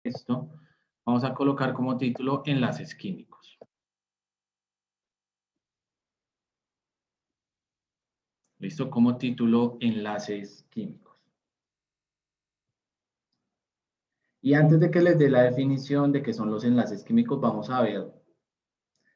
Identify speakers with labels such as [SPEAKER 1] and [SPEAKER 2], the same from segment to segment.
[SPEAKER 1] esto, vamos a colocar como título enlaces químicos. ¿Listo? Como título enlaces químicos. Y antes de que les dé la definición de qué son los enlaces químicos, vamos a ver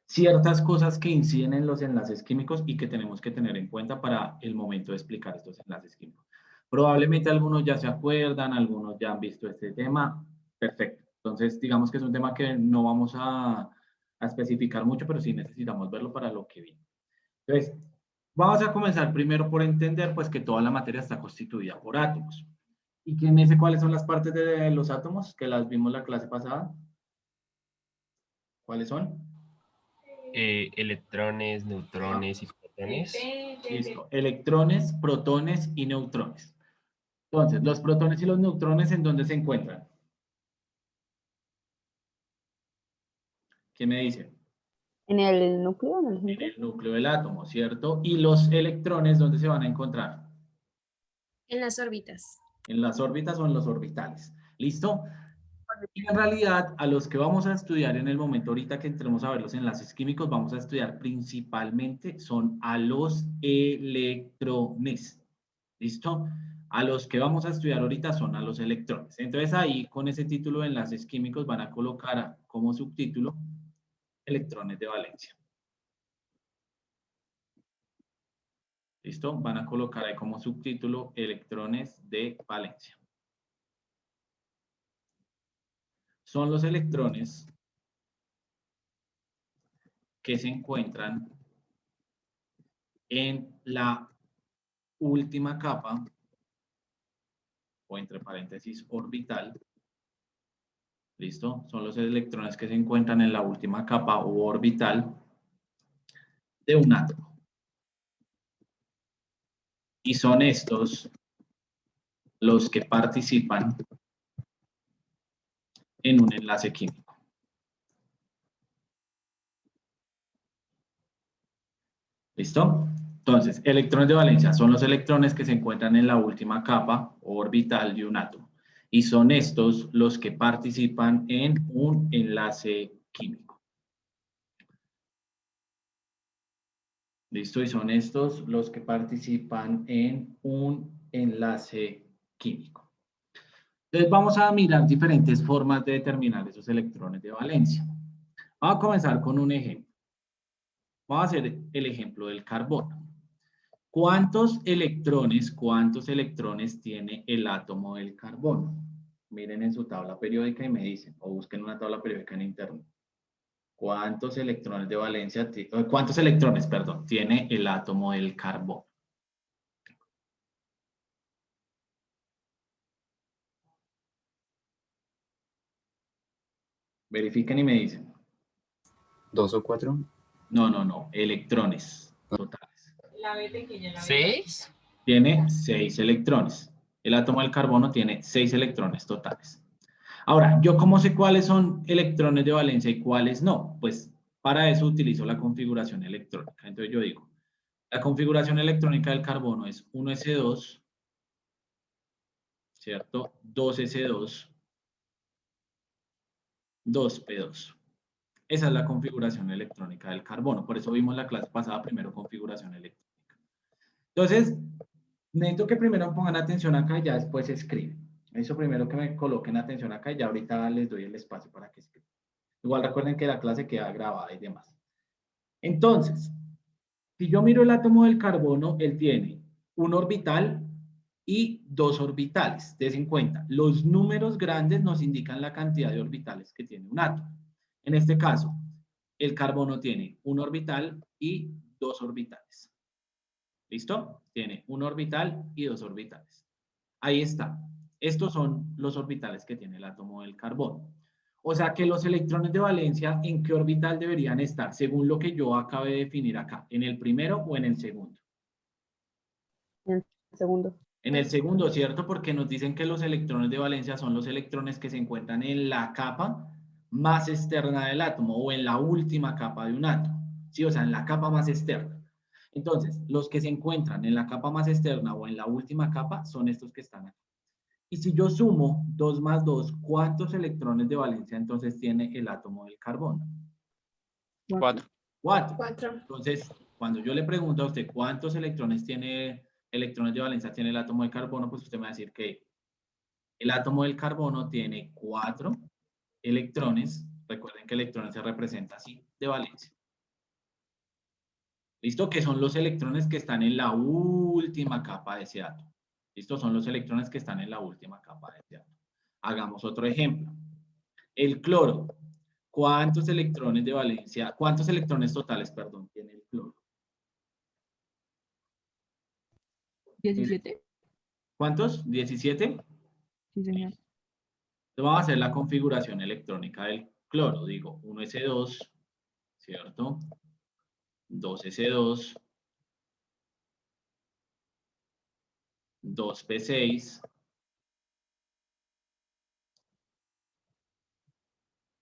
[SPEAKER 1] ciertas cosas que inciden en los enlaces químicos y que tenemos que tener en cuenta para el momento de explicar estos enlaces químicos. Probablemente algunos ya se acuerdan, algunos ya han visto este tema. Perfecto. Entonces, digamos que es un tema que no vamos a especificar mucho, pero sí necesitamos verlo para lo que viene. Entonces, vamos a comenzar primero por entender pues, que toda la materia está constituida por átomos. ¿Y quién me dice cuáles son las partes de los átomos? Que las vimos la clase pasada. ¿Cuáles son?
[SPEAKER 2] Electrones, neutrones y protones.
[SPEAKER 1] Listo. Electrones, protones y neutrones. Entonces, los protones y los neutrones, ¿en dónde se encuentran? ¿Qué me dice?
[SPEAKER 3] En el núcleo, en el
[SPEAKER 1] En
[SPEAKER 3] centro.
[SPEAKER 1] el núcleo del átomo, ¿cierto? ¿Y los electrones dónde se van a encontrar?
[SPEAKER 4] En las órbitas.
[SPEAKER 1] En las órbitas o en los orbitales. ¿Listo? Y en realidad, a los que vamos a estudiar en el momento ahorita que entremos a ver los enlaces químicos, vamos a estudiar principalmente son a los electrones. ¿Listo? A los que vamos a estudiar ahorita son a los electrones. Entonces ahí, con ese título de enlaces químicos, van a colocar como subtítulo electrones de valencia. ¿Listo? Van a colocar ahí como subtítulo electrones de valencia. Son los electrones que se encuentran en la última capa, o entre paréntesis orbital. ¿Listo? Son los electrones que se encuentran en la última capa o orbital de un átomo. Y son estos los que participan en un enlace químico. ¿Listo? Entonces, electrones de valencia son los electrones que se encuentran en la última capa o orbital de un átomo. Y son estos los que participan en un enlace químico. ¿Listo? Y son estos los que participan en un enlace químico. Entonces vamos a mirar diferentes formas de determinar esos electrones de valencia. Vamos a comenzar con un ejemplo. Vamos a hacer el ejemplo del carbono. ¿Cuántos electrones tiene el átomo del carbono? Miren en su tabla periódica y me dicen, o busquen una tabla periódica en internet. ¿Cuántos electrones de valencia, tiene el átomo del carbono? Verifiquen y me dicen.
[SPEAKER 5] ¿2 o 4?
[SPEAKER 1] No, electrones totales.
[SPEAKER 2] ¿6?
[SPEAKER 1] Tiene 6 electrones. El átomo del carbono tiene 6 electrones totales. Ahora, ¿yo cómo sé cuáles son electrones de valencia y cuáles no? Pues para eso utilizo la configuración electrónica. Entonces yo digo, la configuración electrónica del carbono es 1s2, ¿cierto? 2s2, 2p2. Esa es la configuración electrónica del carbono. Por eso vimos la clase pasada primero configuración electrónica. Entonces, necesito que primero pongan atención acá y ya después escriben. Eso primero que me coloquen atención acá y ya ahorita les doy el espacio para que escriban. Igual recuerden que la clase queda grabada y demás. Entonces, si yo miro el átomo del carbono, él tiene un orbital y 2 orbitales. Tengan en cuenta, los números grandes nos indican la cantidad de orbitales que tiene un átomo. En este caso, el carbono tiene un orbital y 2 orbitales. ¿Listo? Tiene un orbital y 2 orbitales. Ahí está. Estos son los orbitales que tiene el átomo del carbono. O sea que los electrones de valencia, ¿en qué orbital deberían estar? Según lo que yo acabé de definir acá. ¿En el primero o en el segundo?
[SPEAKER 3] En el segundo.
[SPEAKER 1] En el segundo, ¿cierto? Porque nos dicen que los electrones de valencia son los electrones que se encuentran en la capa más externa del átomo o en la última capa de un átomo. Sí, o sea, en la capa más externa. Entonces, los que se encuentran en la capa más externa o en la última capa son estos que están aquí. Y si yo sumo 2 más 2, ¿cuántos electrones de valencia entonces tiene el átomo del carbono?
[SPEAKER 6] 4.
[SPEAKER 1] 4.
[SPEAKER 4] 4.
[SPEAKER 1] Entonces, cuando yo le pregunto a usted cuántos electrones de valencia tiene el átomo de carbono, pues usted me va a decir que el átomo del carbono tiene 4 electrones. Recuerden que electrones se representa así, de valencia. ¿Listo? Que son los electrones que están en la última capa de ese átomo. ¿Listo? Son los electrones que están en la última capa de ese átomo. Hagamos otro ejemplo. El cloro. ¿Cuántos electrones de valencia, cuántos electrones totales, perdón, tiene el cloro?
[SPEAKER 7] 17.
[SPEAKER 1] ¿Cuántos? ¿17?
[SPEAKER 7] Sí, señor.
[SPEAKER 1] Entonces vamos a hacer la configuración electrónica del cloro. Digo, 1s2, ¿cierto? 2s2, 2p6,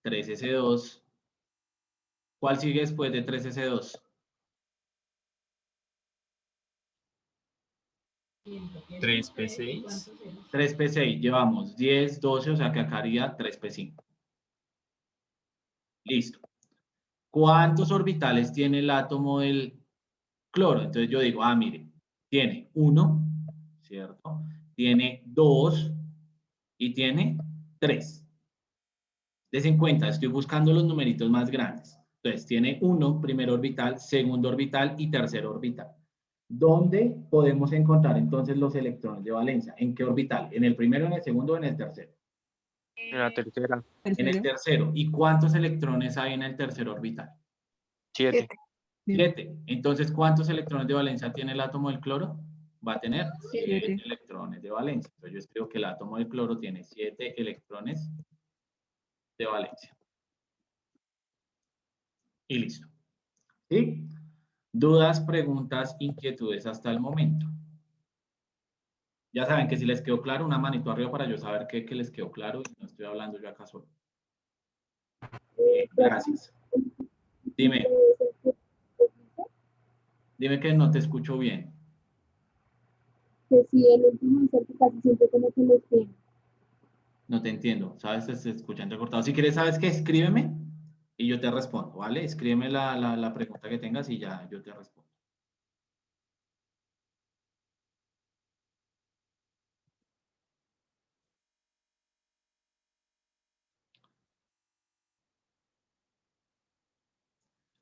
[SPEAKER 1] 3s2. ¿Cuál sigue después de 3s2?
[SPEAKER 2] 3p6.
[SPEAKER 1] 3p6. Llevamos 10, 12, o sea que acá haría 3p5. Listo. ¿Cuántos orbitales tiene el átomo del cloro? Entonces yo digo, mire, tiene 1, ¿cierto? Tiene 2 y tiene 3. Des en cuenta, estoy buscando los numeritos más grandes. Entonces tiene 1, primer orbital, segundo orbital y tercer orbital. ¿Dónde podemos encontrar entonces los electrones de valencia? ¿En qué orbital? ¿En el primero, en el segundo o en el tercero?
[SPEAKER 6] En la tercera.
[SPEAKER 1] En el tercero. ¿Y cuántos electrones hay en el tercer orbital?
[SPEAKER 6] 7.
[SPEAKER 1] 7. Entonces, ¿cuántos electrones de valencia tiene el átomo del cloro? Va a tener 7
[SPEAKER 7] Siete.
[SPEAKER 1] electrones de valencia. Entonces, yo escribo que el átomo del cloro tiene 7 electrones de valencia. Y listo. ¿Sí? ¿Dudas, preguntas, inquietudes hasta el momento? Ya saben que si les quedó claro, una manito arriba para yo saber que les quedó claro y no estoy hablando yo acá solo. Gracias. Dime. Dime que no te escucho bien.
[SPEAKER 8] Que si el último inserto casi siempre como que lo tiene.
[SPEAKER 1] No te entiendo. ¿Sabes? Se escucha entrecortado. Si quieres, ¿sabes qué? Escríbeme y yo te respondo, ¿vale? Escríbeme la pregunta que tengas y ya yo te respondo.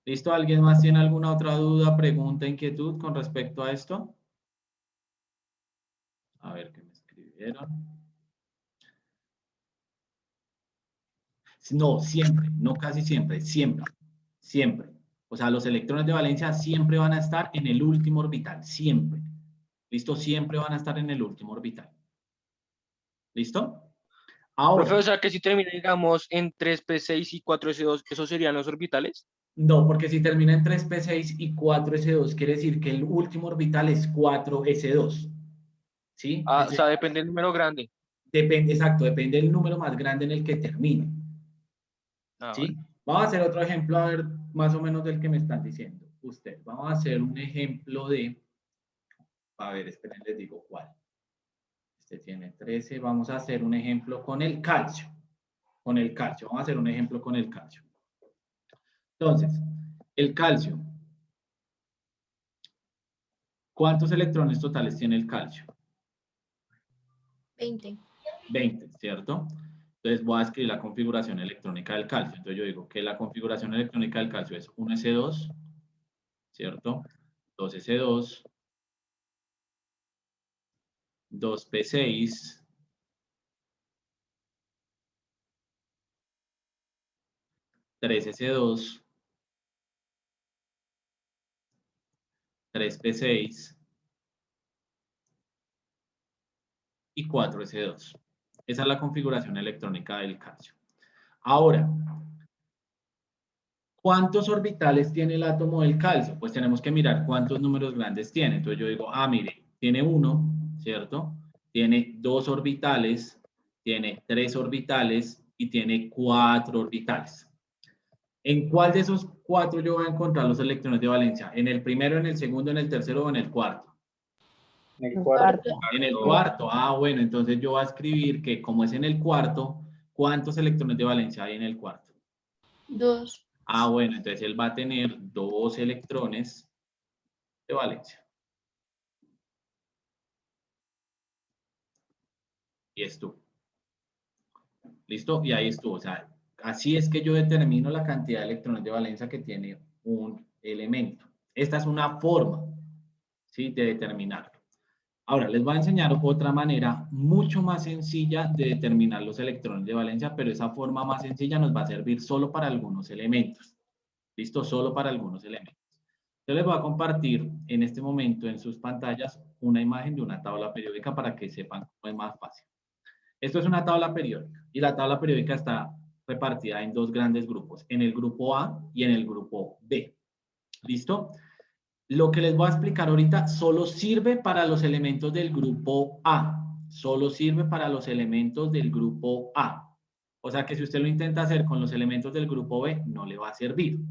[SPEAKER 1] ¿Listo? ¿Alguien más tiene alguna otra duda, pregunta, inquietud con respecto a esto? A ver qué me escribieron. No, siempre, no casi siempre, siempre, siempre. O sea, los electrones de valencia siempre van a estar en el último orbital, siempre. ¿Listo? Siempre van a estar en el último orbital. ¿Listo? Ahora.
[SPEAKER 6] Profe, o sea que si termina, digamos, en 3p6 y 4s2, ¿esos serían los orbitales?
[SPEAKER 1] No, porque si termina en 3p6 y 4s2, quiere decir que el último orbital es 4s2. ¿Sí?
[SPEAKER 6] O sea, depende del número grande.
[SPEAKER 1] Depende, exacto, depende del número más grande en el que termine. ¿Sí?
[SPEAKER 6] Vale.
[SPEAKER 1] Vamos a hacer otro ejemplo, a ver, más o menos del que me están diciendo. Usted, vamos a hacer un ejemplo de, a ver, esperen, les digo cuál. Este tiene 13, vamos a hacer un ejemplo con el calcio. Con el calcio, vamos a hacer un ejemplo con el calcio. Entonces, el calcio. ¿Cuántos electrones totales tiene el calcio?
[SPEAKER 4] 20.
[SPEAKER 1] 20, ¿cierto? Entonces voy a escribir la configuración electrónica del calcio. Entonces yo digo que la configuración electrónica del calcio es 1s2, ¿cierto? 2s2, 2p6, 3s2, 3p6 y 4s2. Esa es la configuración electrónica del calcio. Ahora, ¿cuántos orbitales tiene el átomo del calcio? Pues tenemos que mirar cuántos números grandes tiene. Entonces yo digo, mire, tiene 1, ¿cierto? Tiene 2 orbitales, tiene 3 orbitales y tiene 4 orbitales. ¿En cuál de esos 4 yo voy a encontrar los electrones de valencia? ¿En el primero, en el segundo, en el tercero o en el cuarto?
[SPEAKER 5] En el
[SPEAKER 3] El
[SPEAKER 5] cuarto.
[SPEAKER 3] cuarto.
[SPEAKER 1] En el cuarto. Ah, bueno, entonces yo voy a escribir que como es en el cuarto, ¿cuántos electrones de valencia hay en el cuarto?
[SPEAKER 4] 2.
[SPEAKER 1] Ah, bueno, entonces él va a tener 2 electrones de valencia. Y estuvo. ¿Listo? Y ahí estuvo. O sea, así es que yo determino la cantidad de electrones de valencia que tiene un elemento. Esta es una forma, ¿sí?, de determinarlo. Ahora, les voy a enseñar otra manera mucho más sencilla de determinar los electrones de valencia, pero esa forma más sencilla nos va a servir solo para algunos elementos. ¿Listo? Solo para algunos elementos. Yo les voy a compartir en este momento en sus pantallas una imagen de una tabla periódica para que sepan cómo es más fácil. Esto es una tabla periódica y la tabla periódica está repartida en 2 grandes grupos, en el grupo A y en el grupo B. ¿Listo? Lo que les voy a explicar ahorita solo sirve para los elementos del grupo A. Solo sirve para los elementos del grupo A. O sea que si usted lo intenta hacer con los elementos del grupo B, no le va a servir.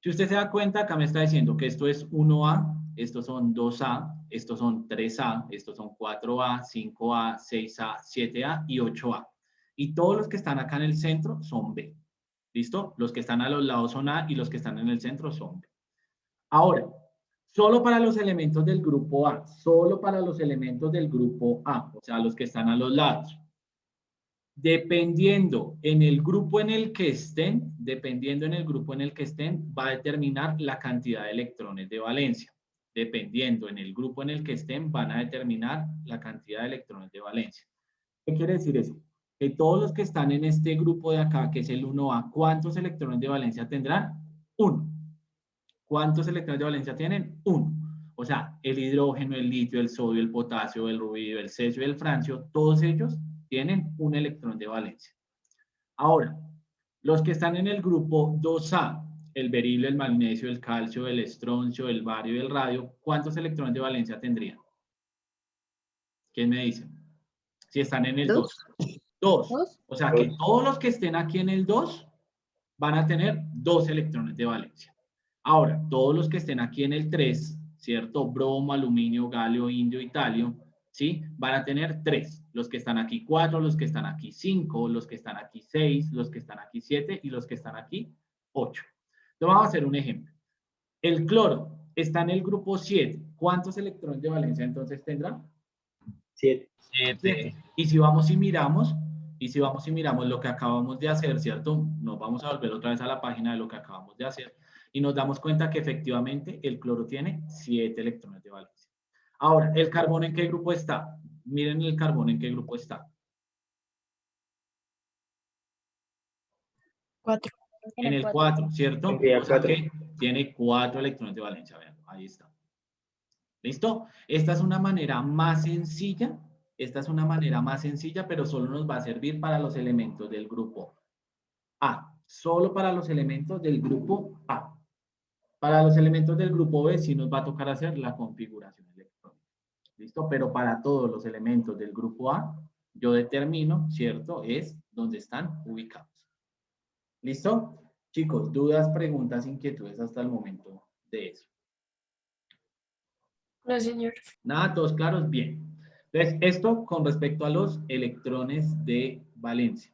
[SPEAKER 1] Si usted se da cuenta, acá me está diciendo que esto es 1A, estos son 2A, estos son 3A, estos son 4A, 5A, 6A, 7A y 8A. Y todos los que están acá en el centro son B. ¿Listo? Los que están a los lados son A y los que están en el centro son B. Ahora, solo para los elementos del grupo A, solo para los elementos del grupo A, o sea, los que están a los lados. Dependiendo en el grupo en el que estén, va a determinar la cantidad de electrones de valencia. Dependiendo en el grupo en el que estén, van a determinar la cantidad de electrones de valencia. ¿Qué quiere decir eso? Que todos los que están en este grupo de acá, que es el 1A, ¿cuántos electrones de valencia tendrán? 1. ¿Cuántos electrones de valencia tienen? 1. O sea, el hidrógeno, el litio, el sodio, el potasio, el rubidio, el cesio y el francio, todos ellos tienen un electrón de valencia. Ahora, los que están en el grupo 2A, el berilio, el magnesio, el calcio, el estroncio, el bario y el radio, ¿cuántos electrones de valencia tendrían? ¿Quién me dice? Si están en el 2. 2. O sea que todos los que estén aquí en el 2 van a tener 2 electrones de valencia. Ahora, todos los que estén aquí en el 3, ¿cierto? Bromo, aluminio, galio, indio y talio, ¿sí? Van a tener 3. Los que están aquí 4, los que están aquí 5, los que están aquí 6, los que están aquí 7 y los que están aquí 8. Entonces vamos a hacer un ejemplo. El cloro está en el grupo 7. ¿Cuántos electrones de valencia entonces tendrá?
[SPEAKER 5] 7.
[SPEAKER 2] 7.
[SPEAKER 1] Y si vamos y miramos lo que acabamos de hacer, ¿cierto? Nos vamos a volver otra vez a la página de lo que acabamos de hacer y nos damos cuenta que efectivamente el cloro tiene 7 electrones de valencia. Ahora, ¿el carbono en qué grupo está? Miren el carbono en qué grupo está.
[SPEAKER 4] 4.
[SPEAKER 1] En el 4, ¿cierto?
[SPEAKER 5] Tendría
[SPEAKER 1] O sea
[SPEAKER 5] 4.
[SPEAKER 1] que tiene 4 electrones de valencia. Vean, ahí está. ¿Listo? Esta es una manera más sencilla. Pero solo nos va a servir para los elementos del grupo A. Solo para los elementos del grupo A. Para los elementos del grupo B sí nos va a tocar hacer la configuración electrónica. ¿Listo? Pero para todos los elementos del grupo A, yo determino, ¿cierto? Es donde están ubicados. ¿Listo? Chicos, dudas, preguntas, inquietudes hasta el momento de eso.
[SPEAKER 4] No, señor.
[SPEAKER 1] Nada, todos claros, bien. Entonces, esto con respecto a los electrones de valencia.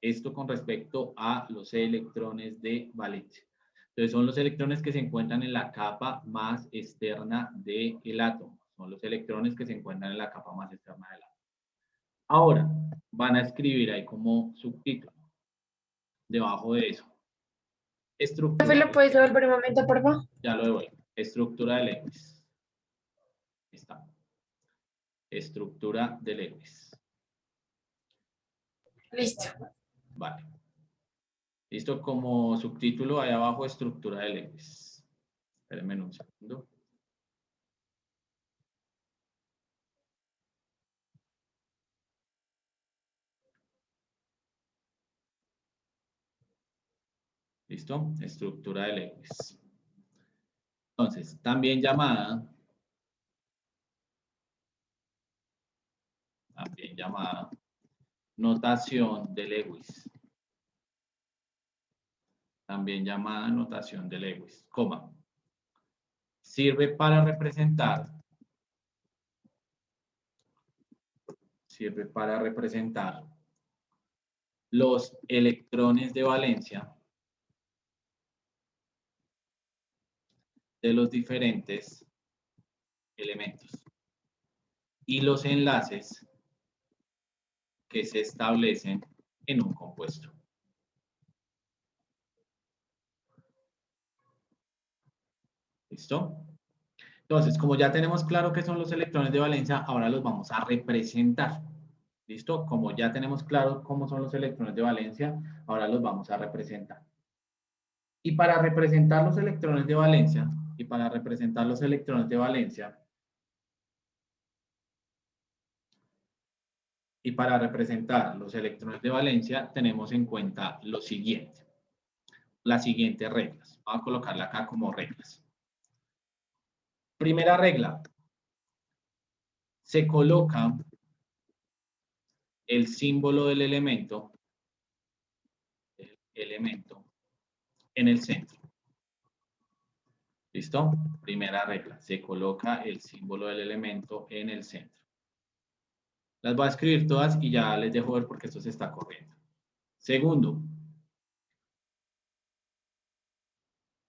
[SPEAKER 1] Esto con respecto a los electrones de valencia. Entonces, son los electrones que se encuentran en la capa más externa del átomo. Son los electrones que se encuentran en la capa más externa del átomo. Ahora, van a escribir ahí como subtítulo, debajo de eso. Estructura.
[SPEAKER 4] ¿Lo puedes devolver un momento, por favor?
[SPEAKER 1] Ya lo devuelvo. Estructura de Lewis. Está. Estructura de Lewis.
[SPEAKER 4] Listo.
[SPEAKER 1] Vale. Listo, como subtítulo ahí abajo, estructura de Lewis. Espérenme un segundo. ¿Listo? Estructura de Lewis. Entonces, también llamada notación de Lewis. También llamada notación de Lewis, coma. Sirve para representar sirve para representar los electrones de valencia de los diferentes elementos y los enlaces que se establecen en un compuesto. ¿Listo? Entonces, como ya tenemos claro qué son los electrones de valencia, ahora los vamos a representar. ¿Listo? Como ya tenemos claro cómo son los electrones de valencia, ahora los vamos a representar. Y para representar los electrones de valencia, tenemos en cuenta lo siguiente. Las siguientes reglas. Vamos a colocarla acá como reglas. Primera regla. Se coloca el símbolo del elemento en el centro. ¿Listo? Primera regla. Se coloca el símbolo del elemento en el centro. Las voy a escribir todas y ya les dejo ver porque esto se está corriendo. Segundo.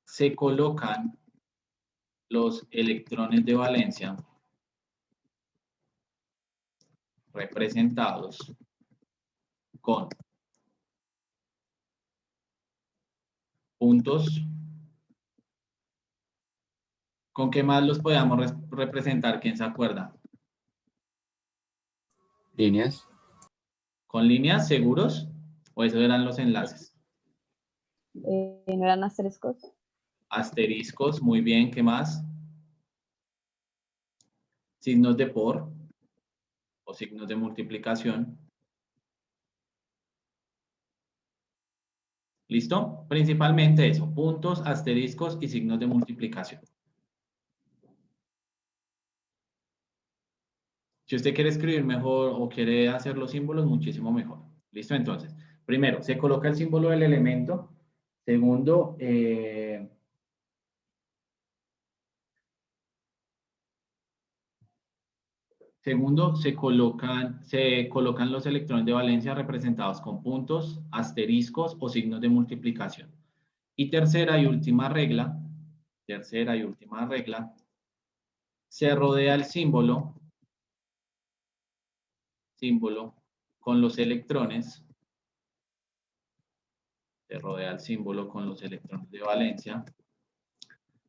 [SPEAKER 1] Se colocan los electrones de valencia representados con puntos. ¿Con qué más los podamos representar? ¿Quién se acuerda?
[SPEAKER 5] Líneas.
[SPEAKER 1] ¿Con líneas seguros? ¿O esos eran los enlaces?
[SPEAKER 3] ¿No eran asteriscos?
[SPEAKER 1] Asteriscos, muy bien. ¿Qué más? Signos de por o signos de multiplicación. ¿Listo? Principalmente eso, puntos, asteriscos y signos de multiplicación. Si usted quiere escribir mejor o quiere hacer los símbolos, muchísimo mejor. ¿Listo? Entonces, primero, se coloca el símbolo del elemento. Segundo, se colocan los electrones de valencia representados con puntos, asteriscos o signos de multiplicación. Y tercera y última regla, se rodea el símbolo con los electrones, se rodea el símbolo con los electrones de valencia,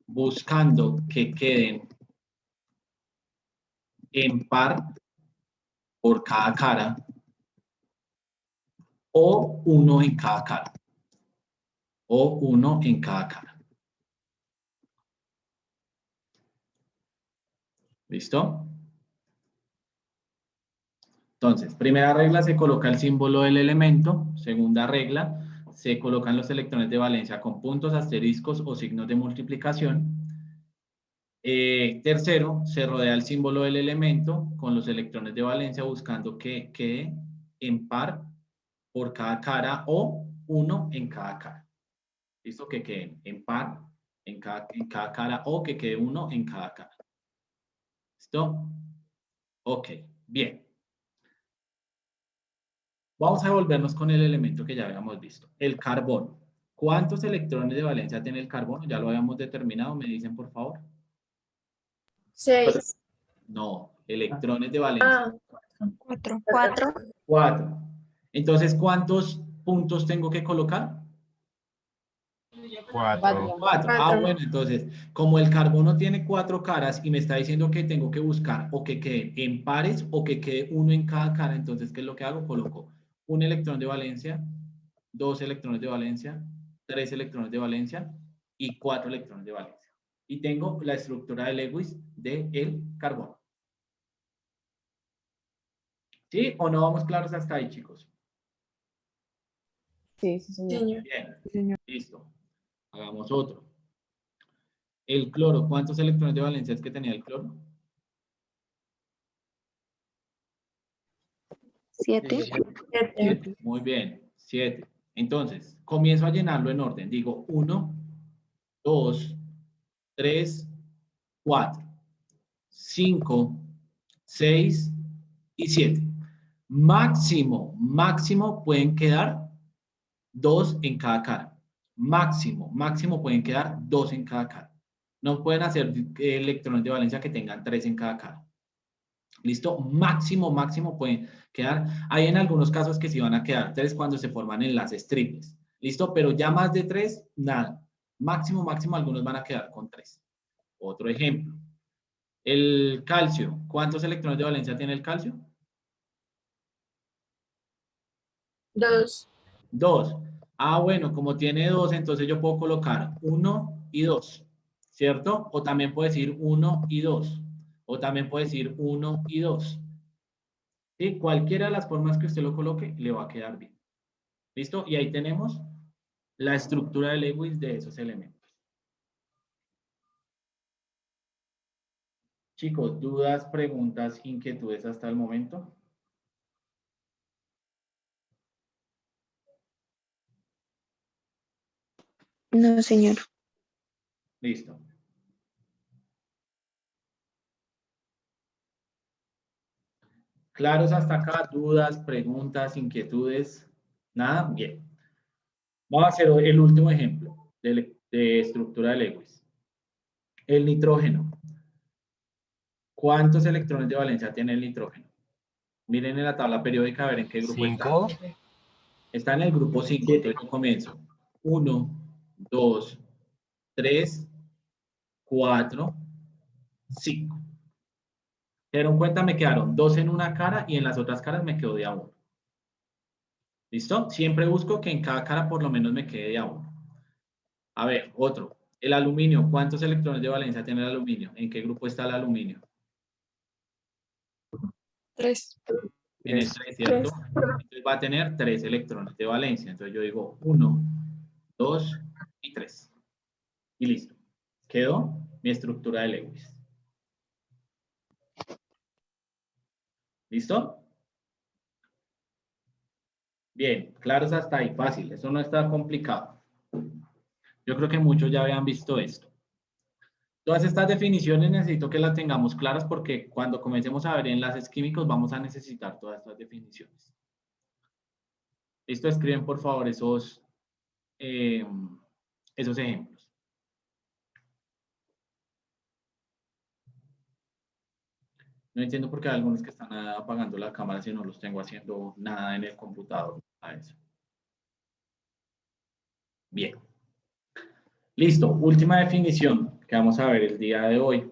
[SPEAKER 1] buscando que queden en par por cada cara o uno en cada cara. ¿Listo? Entonces, primera regla, se coloca el símbolo del elemento. Segunda regla, se colocan los electrones de valencia con puntos, asteriscos o signos de multiplicación. Tercero, se rodea el símbolo del elemento con los electrones de valencia buscando que quede en par por cada cara o uno en cada cara. ¿Listo? Que queden en par en cada cara o que quede uno en cada cara. ¿Listo? Ok, bien. Vamos a devolvernos con el elemento que ya habíamos visto, el carbono. ¿Cuántos electrones de valencia tiene el carbono? Ya lo habíamos determinado, me dicen por favor.
[SPEAKER 4] 6.
[SPEAKER 1] No, electrones de valencia.
[SPEAKER 4] 4.
[SPEAKER 1] 4. Entonces, ¿cuántos puntos tengo que colocar?
[SPEAKER 2] 4.
[SPEAKER 1] 4. Ah, bueno, entonces, como el carbono tiene 4 caras y me está diciendo que tengo que buscar o que quede en pares o que quede uno en cada cara, entonces, ¿qué es lo que hago? Coloco un electrón de valencia, 2 electrones de valencia, 3 electrones de valencia y 4 electrones de valencia. Y tengo la estructura de Lewis del carbono. ¿Sí o no vamos claros hasta ahí, chicos?
[SPEAKER 3] Sí, sí, señor.
[SPEAKER 1] Bien,
[SPEAKER 7] Sí, señor.
[SPEAKER 1] listo. Hagamos otro. El cloro, ¿cuántos electrones de valencia es que tenía el cloro?
[SPEAKER 8] 7.
[SPEAKER 4] 7.
[SPEAKER 1] Muy bien, 7. Entonces, comienzo a llenarlo en orden. Digo 1, 2, 3, 4, 5, 6 y 7. Máximo pueden quedar 2 en cada cara. Máximo pueden quedar 2 en cada cara. No pueden hacer electrones de valencia que tengan 3 en cada cara. ¿Listo? Máximo pueden quedar. Hay en algunos casos que sí van a quedar 3 cuando se forman enlaces triples. ¿Listo? Pero ya más de 3, nada. Máximo, algunos van a quedar con 3. Otro ejemplo. El calcio. ¿Cuántos electrones de valencia tiene el calcio?
[SPEAKER 8] 2.
[SPEAKER 1] 2. Ah, bueno, como tiene 2, entonces yo puedo colocar 1 y 2, ¿cierto? O también puedo decir 1 y 2. O también puedo decir 1 y 2. ¿Sí? Cualquiera de las formas que usted lo coloque, le va a quedar bien. ¿Listo? Y ahí tenemos la estructura de Lewis de esos elementos. Chicos, ¿dudas, preguntas, inquietudes hasta el momento?
[SPEAKER 4] No, señor.
[SPEAKER 1] Listo. ¿Claros hasta acá? ¿Dudas, preguntas, inquietudes? ¿Nada? Bien. Vamos a hacer el último ejemplo de estructura de Lewis. El nitrógeno. ¿Cuántos electrones de valencia tiene el nitrógeno? Miren en la tabla periódica a ver en qué grupo está.
[SPEAKER 2] 5.
[SPEAKER 1] Está en el grupo 5, entonces yo comienzo. 1, 2, 3, 4, 5. ¿Se dieron cuenta? Me quedaron 2 en una cara y en las otras caras me quedó de a 1. ¿Listo? Siempre busco que en cada cara por lo menos me quede de a 1. A ver, otro. El aluminio. ¿Cuántos electrones de valencia tiene el aluminio? ¿En qué grupo está el aluminio?
[SPEAKER 4] 3.
[SPEAKER 1] En el 3, ¿cierto? Entonces va a tener 3 electrones de valencia. Entonces yo digo 1, 2 y 3. Y listo. Quedó mi estructura de Lewis. ¿Listo? Bien, claros hasta ahí, fácil. Eso no está complicado. Yo creo que muchos ya habían visto esto. Todas estas definiciones necesito que las tengamos claras porque cuando comencemos a ver enlaces químicos vamos a necesitar todas estas definiciones. Listo, escriben por favor esos ejemplos. No entiendo por qué hay algunos que están apagando la cámara si no los tengo haciendo nada en el computador. A eso. Bien. Listo, última definición que vamos a ver el día de hoy.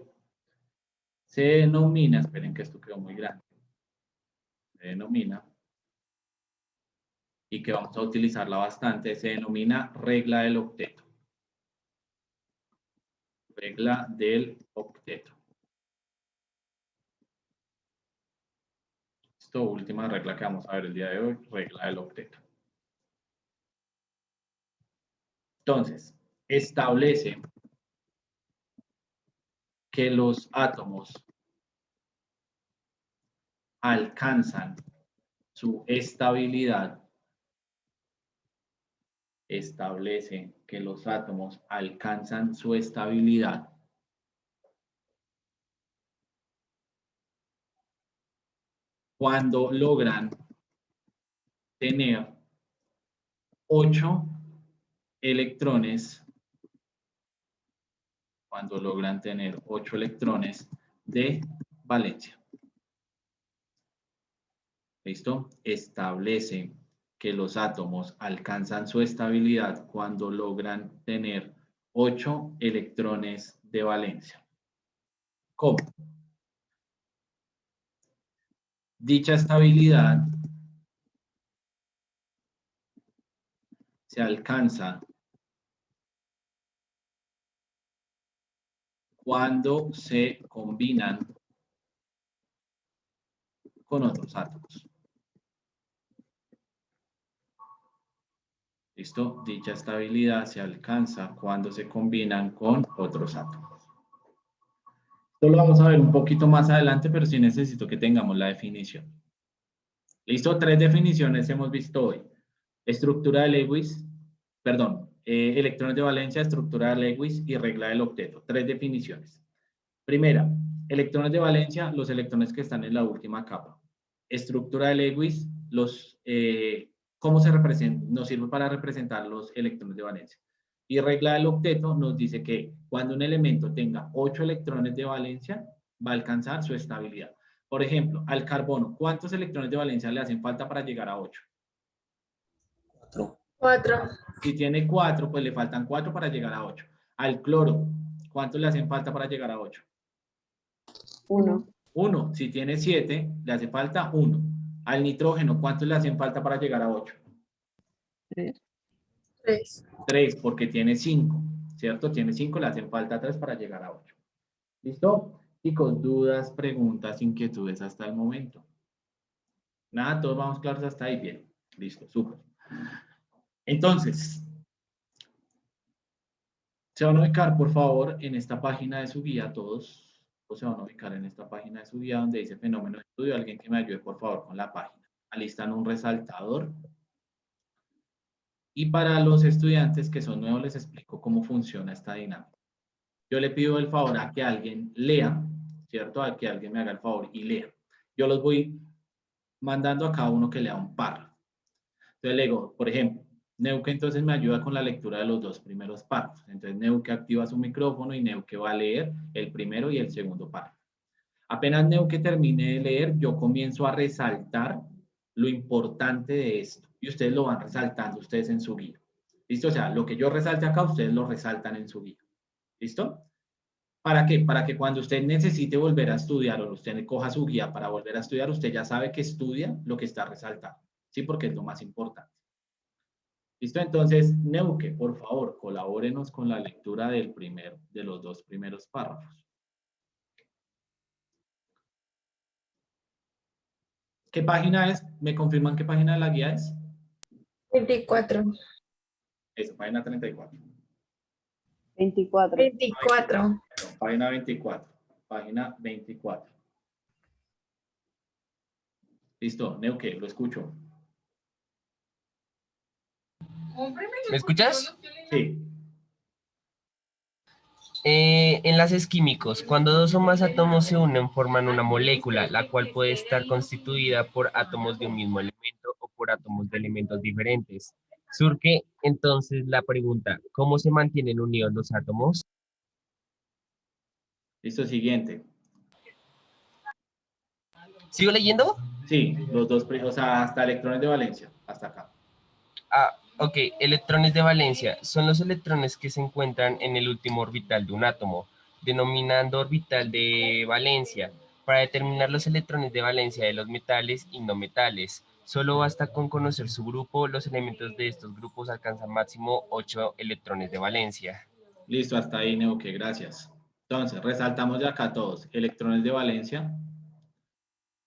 [SPEAKER 1] Se denomina, esperen que esto quedó muy grande. Se denomina, y que vamos a utilizarla bastante, se denomina regla del octeto. Regla del octeto. Esto, última regla que vamos a ver el día de hoy, regla del octeto. Entonces, establece que los átomos alcanzan su estabilidad. Establece que los átomos alcanzan su estabilidad cuando logran tener 8 electrones, de valencia. ¿Listo? Establece que los átomos alcanzan su estabilidad cuando logran tener 8 electrones de valencia. ¿Cómo? Dicha estabilidad se alcanza cuando se combinan con otros átomos. ¿Listo? Dicha estabilidad se alcanza cuando se combinan con otros átomos. Esto lo vamos a ver un poquito más adelante, pero sí necesito que tengamos la definición. ¿Listo? 3 definiciones hemos visto hoy. Estructura de Lewis, electrones de valencia, estructura de Lewis y regla del octeto. 3 definiciones. Primera, electrones de valencia, los electrones que están en la última capa. estructura de Lewis, cómo se representa, nos sirve para representar los electrones de valencia. Y regla del octeto nos dice que cuando un elemento tenga 8 electrones de valencia, va a alcanzar su estabilidad. Por ejemplo, al carbono, ¿cuántos electrones de valencia le hacen falta para llegar a 8?
[SPEAKER 8] 4.
[SPEAKER 1] Si tiene 4, pues le faltan 4 para llegar a 8. Al cloro, ¿cuántos le hacen falta para llegar a 8?
[SPEAKER 3] 1.
[SPEAKER 1] 1. Si tiene 7, le hace falta 1. Al nitrógeno, ¿cuántos le hacen falta para llegar a 8?
[SPEAKER 7] 3.
[SPEAKER 8] 3.
[SPEAKER 1] 3, porque tiene 5, ¿cierto? Tiene 5, le hacen falta 3 para llegar a 8. ¿Listo? Chicos, dudas, preguntas, inquietudes hasta el momento. Nada, todos vamos claros hasta ahí. Bien, listo, súper. Entonces, se van a ubicar, por favor, en esta página de su guía, todos, o se van a ubicar en esta página de su guía donde dice fenómeno de estudio. Alguien que me ayude, por favor, con la página. Alistan un resaltador. Y para los estudiantes que son nuevos, les explico cómo funciona esta dinámica. Yo le pido el favor a que alguien lea, ¿cierto? A que alguien me haga el favor y lea. Yo los voy mandando a cada uno que lea un párrafo. Entonces le digo, por ejemplo, Neuque entonces me ayuda con la lectura de los 2 primeros párrafos. Entonces Neuque activa su micrófono y Neuque va a leer el primero y el segundo párrafo. Apenas Neuque termine de leer, yo comienzo a resaltar lo importante de esto. Y ustedes lo van resaltando ustedes en su guía. ¿Listo? O sea, lo que yo resalte acá, ustedes lo resaltan en su guía. ¿Listo? ¿Para qué? Para que cuando usted necesite volver a estudiar o usted coja su guía para volver a estudiar, usted ya sabe que estudia lo que está resaltando. ¿Sí? Porque es lo más importante. ¿Listo? Entonces, Neuque, por favor, colabórenos con la lectura de los 2 primeros párrafos. ¿Qué página es? ¿Me confirman qué página de la guía es?
[SPEAKER 8] 24.
[SPEAKER 1] Esa, página 34.
[SPEAKER 3] 24.
[SPEAKER 8] 24.
[SPEAKER 1] No, página 24. Página 24. Listo, Neuque, lo escucho.
[SPEAKER 2] ¿Me escuchas?
[SPEAKER 1] Sí.
[SPEAKER 2] En enlaces químicos, cuando 2 o más átomos se unen, forman una molécula, la cual puede estar constituida por átomos de un mismo elemento o por átomos de elementos diferentes. Surge entonces la pregunta, ¿cómo se mantienen unidos los átomos?
[SPEAKER 1] Listo, siguiente.
[SPEAKER 2] ¿Sigo leyendo?
[SPEAKER 1] Sí, los 2, o sea, hasta electrones de valencia, hasta acá.
[SPEAKER 2] Ok, electrones de valencia son los electrones que se encuentran en el último orbital de un átomo, denominando orbital de valencia. Para determinar los electrones de valencia de los metales y no metales, solo basta con conocer su grupo. Los elementos de estos grupos alcanzan máximo 8 electrones de valencia.
[SPEAKER 1] Listo, hasta ahí, Neuque, gracias. Entonces, resaltamos de acá todos. Electrones de valencia.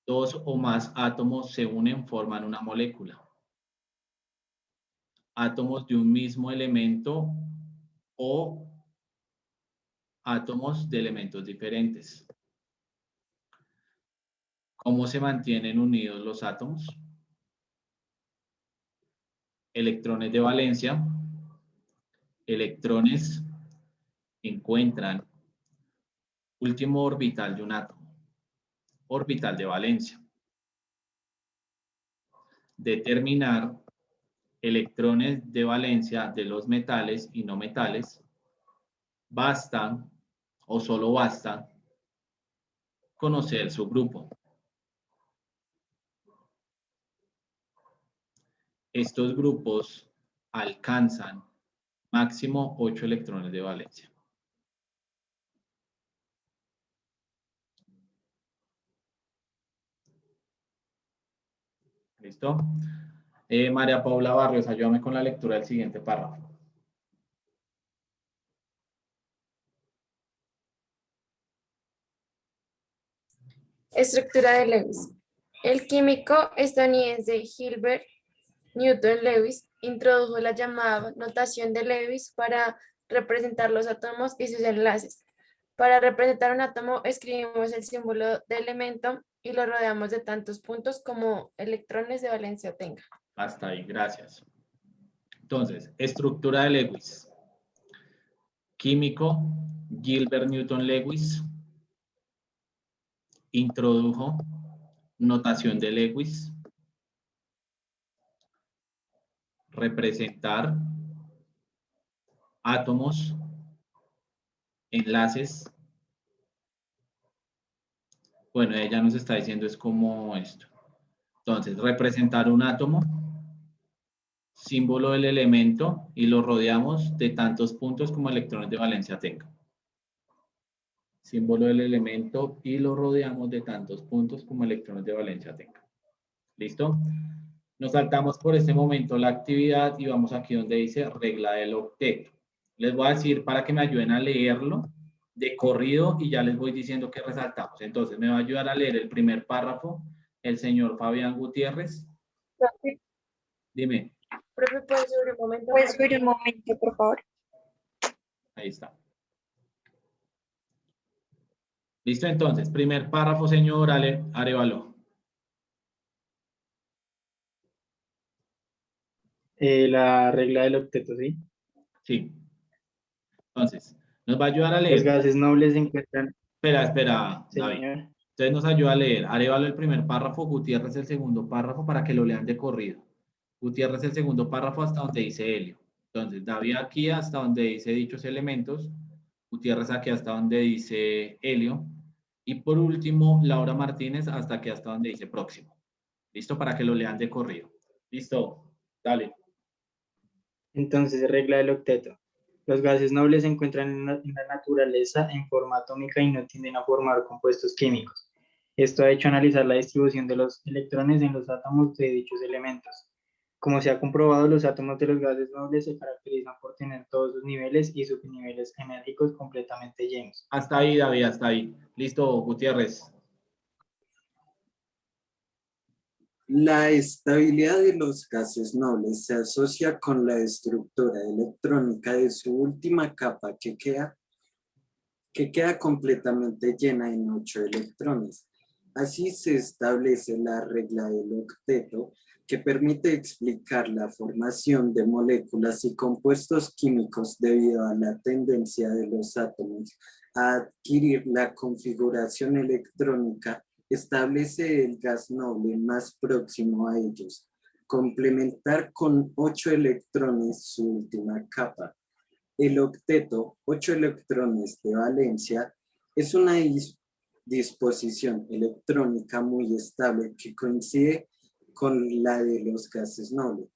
[SPEAKER 1] 2 o más átomos se unen, forman una molécula. Átomos de un mismo elemento o átomos de elementos diferentes. ¿Cómo se mantienen unidos los átomos? Electrones de valencia. Electrones encuentran último orbital de un átomo. Orbital de valencia. Determinar electrones de valencia de los metales y no metales. Basta o solo basta conocer su grupo. Estos grupos alcanzan máximo 8 electrones de valencia. ¿Listo? María Paula Barrios, ayúdame con la lectura del siguiente párrafo.
[SPEAKER 8] Estructura de Lewis. El químico estadounidense Gilbert Newton Lewis introdujo la llamada notación de Lewis para representar los átomos y sus enlaces. Para representar un átomo escribimos el símbolo de elemento y lo rodeamos de tantos puntos como electrones de valencia tenga.
[SPEAKER 1] Hasta ahí, gracias. Entonces, estructura de Lewis. Químico Gilbert Newton Lewis introdujo Notación de Lewis. Representar átomos, enlaces. Bueno, ella nos está diciendo es como esto. Entonces, representar un átomo, símbolo del elemento, y lo rodeamos de tantos puntos como electrones de valencia tenga. Símbolo del elemento y lo rodeamos de tantos puntos como electrones de valencia tenga. ¿Listo? Nos saltamos por este momento la actividad y vamos aquí donde dice regla del octeto. Les voy a decir para que me ayuden a leerlo de corrido y ya les voy diciendo qué resaltamos. Entonces, me va a ayudar a leer el primer párrafo el señor Fabián Gutiérrez.
[SPEAKER 8] Profe,
[SPEAKER 1] Dime.
[SPEAKER 8] profe, ¿puedes subir un momento?
[SPEAKER 4] ¿Puedes subir un momento, por favor?
[SPEAKER 1] Ahí está. Listo, entonces, primer párrafo, señor Arevalo.
[SPEAKER 9] La regla del octeto, ¿sí?
[SPEAKER 1] Sí. Entonces, nos va a ayudar a
[SPEAKER 9] Los
[SPEAKER 1] leer.
[SPEAKER 9] gases nobles se encuentran...
[SPEAKER 1] Espera, David.
[SPEAKER 9] Señor.
[SPEAKER 1] Entonces nos ayuda a leer. Arevalo el primer párrafo, Gutiérrez el segundo párrafo para que lo lean de corrido. Gutiérrez el segundo párrafo hasta donde dice helio. Entonces, David aquí hasta donde dice dichos elementos. Gutiérrez aquí hasta donde dice helio. Y por último, Laura Martínez hasta aquí hasta donde dice próximo. ¿Listo? Para que lo lean de corrido. ¿Listo? Dale.
[SPEAKER 9] Entonces, regla del octeto. Los gases nobles se encuentran en la naturaleza en forma atómica y no tienden a formar compuestos químicos. Esto ha hecho analizar la distribución de los electrones en los átomos de dichos elementos. Como se ha comprobado, los átomos de los gases nobles se caracterizan por tener todos sus niveles y subniveles enérgicos completamente llenos.
[SPEAKER 1] Hasta ahí, David, hasta ahí. Listo, Gutiérrez.
[SPEAKER 10] La estabilidad de los gases nobles se asocia con la estructura electrónica de su última capa que queda completamente llena en 8 electrones. Así se establece la regla del octeto que permite explicar la formación de moléculas y compuestos químicos debido a la tendencia de los átomos a adquirir la configuración electrónica. Establece el gas noble más próximo a ellos, complementar con 8 electrones su última capa. El octeto, 8 electrones de valencia, es una disposición electrónica muy estable que coincide con la de los gases nobles,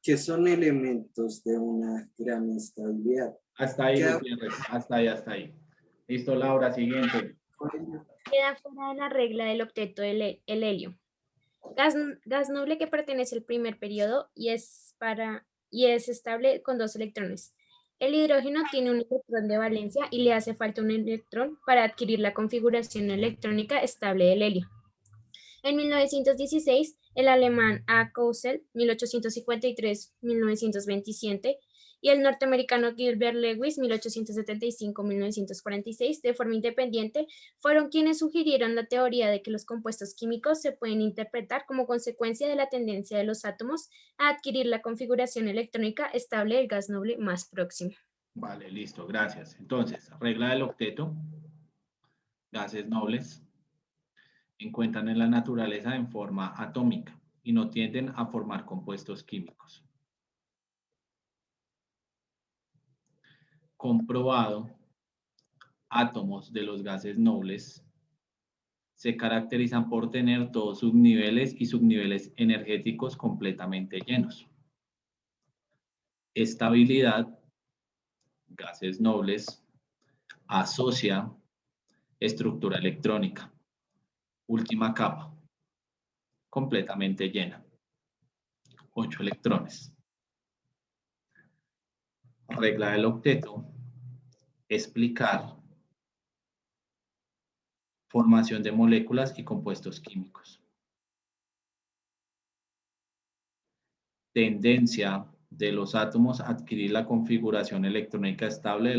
[SPEAKER 10] que son elementos de una gran estabilidad.
[SPEAKER 1] Hasta ahí, Gutiérrez. Hasta ahí. Listo, Laura, siguiente.
[SPEAKER 11] Queda fuera de la regla del octeto el helio. Gas noble que pertenece al primer periodo y es estable con 2 electrones. El hidrógeno tiene un electrón de valencia y le hace falta un electrón para adquirir la configuración electrónica estable del helio. En 1916, el alemán A. Cousel, 1853-1927, y el norteamericano Gilbert Lewis, 1875-1946, de forma independiente, fueron quienes sugirieron la teoría de que los compuestos químicos se pueden interpretar como consecuencia de la tendencia de los átomos a adquirir la configuración electrónica estable del gas noble más próximo.
[SPEAKER 1] Vale, listo, gracias. Entonces, regla del octeto. Gases nobles encuentran en la naturaleza en forma atómica y no tienden a formar compuestos químicos. Comprobado, átomos de los gases nobles se caracterizan por tener todos sus niveles y subniveles energéticos completamente llenos. Estabilidad, gases nobles, asocia estructura electrónica. Última capa, completamente llena. 8 electrones. Regla del octeto, explicar formación de moléculas y compuestos químicos. Tendencia de los átomos a adquirir la configuración electrónica estable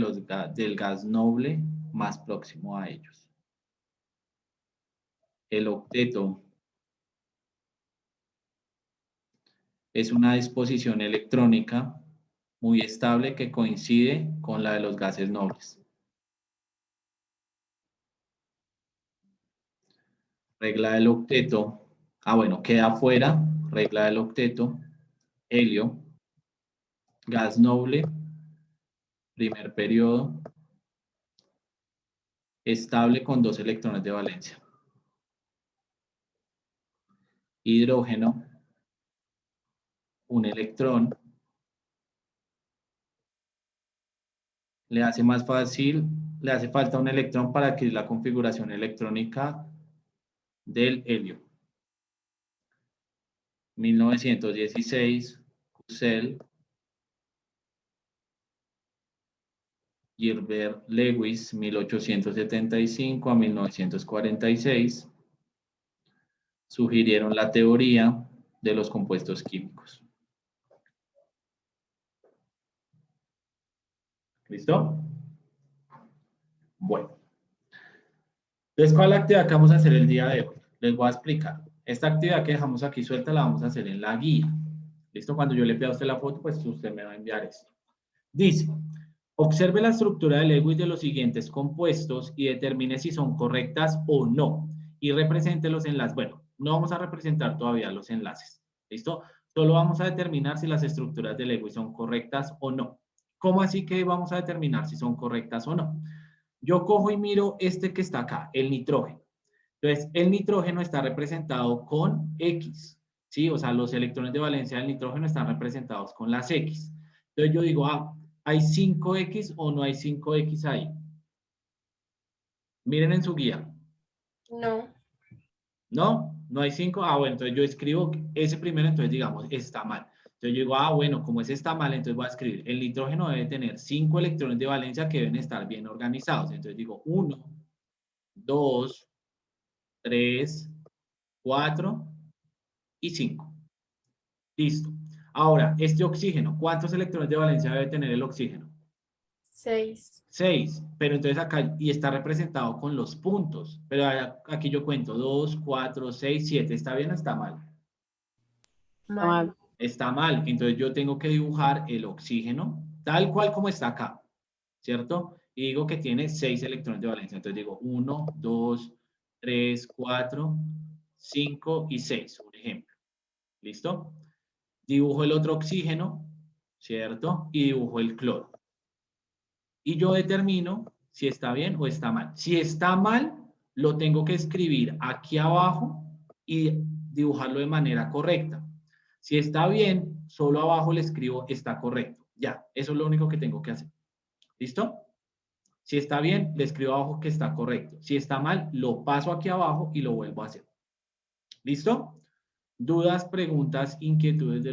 [SPEAKER 1] del gas noble más próximo a ellos. El octeto es una disposición electrónica muy estable que coincide con la de los gases nobles. regla del octeto. Ah, bueno, queda afuera, regla del octeto, helio, gas noble, primer periodo, estable con 2 electrones de valencia. Hidrógeno, un electrón. Le hace más fácil, le hace falta un electrón para adquirir la configuración electrónica del helio. 1916, Cussell, Gilbert Lewis, 1875 a 1946, sugirieron la teoría de los compuestos químicos. ¿Listo? Bueno. Entonces, ¿cuál es la actividad que vamos a hacer el día de hoy? Les voy a explicar. Esta actividad que dejamos aquí suelta la vamos a hacer en la guía. ¿Listo? Cuando yo le pida a usted la foto, pues usted me va a enviar esto. Dice, observe la estructura de Lewis de los siguientes compuestos y determine si son correctas o no. Y represente los enlaces. Bueno, no vamos a representar todavía los enlaces. ¿Listo? Solo vamos a determinar si las estructuras de Lewis son correctas o no. ¿Cómo así que vamos a determinar si son correctas o no? Yo cojo y miro este que está acá, el nitrógeno. Entonces, el nitrógeno está representado con X, ¿sí? O sea, los electrones de valencia del nitrógeno están representados con las X. Entonces, yo digo, ah, ¿hay 5X o no hay 5X ahí? Miren en su guía.
[SPEAKER 8] No.
[SPEAKER 1] ¿No? ¿No hay 5? Ah, bueno, entonces yo escribo ese primero, entonces digamos, está mal. Entonces yo digo, ah, bueno, como ese está mal, entonces voy a escribir, el nitrógeno debe tener 5 electrones de valencia que deben estar bien organizados. Entonces digo 1, 2, 3, 4 y 5. Listo. Ahora, este oxígeno, ¿cuántos electrones de valencia debe tener el oxígeno?
[SPEAKER 8] 6.
[SPEAKER 1] 6, pero entonces acá, y está representado con los puntos, pero aquí yo cuento 2, 4, 6, 7, ¿está bien o está mal?
[SPEAKER 8] Mal.
[SPEAKER 1] Está mal, entonces yo tengo que dibujar el oxígeno tal cual como está acá, ¿cierto? Y digo que tiene 6 electrones de valencia, entonces digo 1, 2, 3, 4, 5 y 6, un ejemplo. ¿Listo? Dibujo el otro oxígeno, ¿cierto? Y dibujo el cloro. Y yo determino si está bien o está mal. Si está mal, lo tengo que escribir aquí abajo y dibujarlo de manera correcta. Si está bien, solo abajo le escribo está correcto. Ya, eso es lo único que tengo que hacer. ¿Listo? Si está bien, le escribo abajo que está correcto. Si está mal, lo paso aquí abajo y lo vuelvo a hacer. ¿Listo? ¿Dudas, preguntas, inquietudes?